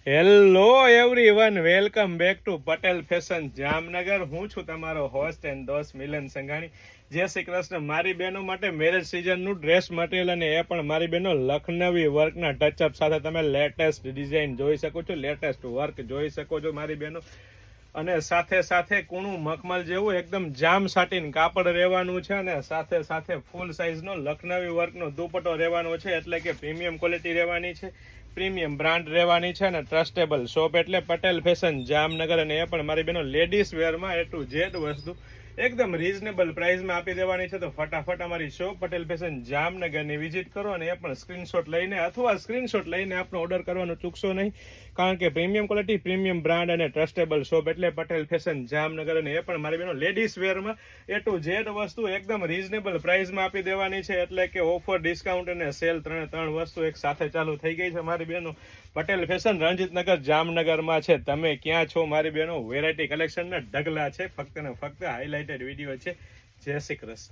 Hello everyone, welcome back to Patel fashion Jamnagar. હું છું તમારો હોસ્ટ એન્ડ દોસ્ત મિલન સંઘાણી. જય શ્રી કૃષ્ણ. મારી બહેનો માટે મેરેજ સિઝનનું ડ્રેસ મટીરિયલ અને એ પણ મારી બહેનો લખનવી વર્કના ટચઅપ સાથે તમે લેટેસ્ટ ડિઝાઇન જોઈ શકો છો, લેટેસ્ટ વર્ક જોઈ શકો છો મારી બહેનો. અને સાથે સાથે કૂણું મખમલ જેવું એકદમ જામ સાટીન કાપડ રહેવાનું છે અને સાથે સાથે ફૂલ સાઇઝનો લખનવી વર્કનો દુપટ્ટો રહેવાનો છે, એટલે કે પ્રીમિયમ ક્વોલિટી રહેવાની છે, પ્રીમિયમ બ્રાન્ડ રહેવાની છે અને ટ્રસ્ટેબલ શોપ એટલે પટેલ ફેશન જામનગર. અને એ પણ મારી બહેનો લેડીઝ વેરમાં એ ટુ ઝેડ વસ્તુ એકદમ રીઝનેબલ પ્રાઇસમાં આપી દેવાની છે. તો ફટાફટ અમારી શોપ પટેલ ફેશન જામનગરની વિઝિટ કરો અને એ પણ સ્ક્રીનશોટ લઈને આપણો ઓર્ડર કરવાનું ચૂકશો નહીં, કારણ કે પ્રીમિયમ ક્વોલિટી, પ્રીમિયમ બ્રાન્ડ અને ટ્રસ્ટેબલ શોપ એટલે પટેલ ફેશન જામનગર. અને એ પણ મારી બહેનો લેડીઝ વેરમાં એ ટુ ઝેડ વસ્તુ એકદમ રીઝનેબલ પ્રાઇસમાં આપી દેવાની છે, એટલે કે ઓફર, ડિસ્કાઉન્ટ અને સેલ ત્રણ વસ્તુ એક સાથે ચાલુ થઈ ગઈ છે મારી બહેનો. પટેલ ફેશન રણજીતનગર જામનગરમાં છે. તમે ક્યાં છો મારી બહેનો? વેરાયટી કલેક્શનના ઢગલા છે, ફક્ત ને ફક્ત હાઇલાઇટેડ વિડીયો છે. જય શ્રી કૃષ્ણ.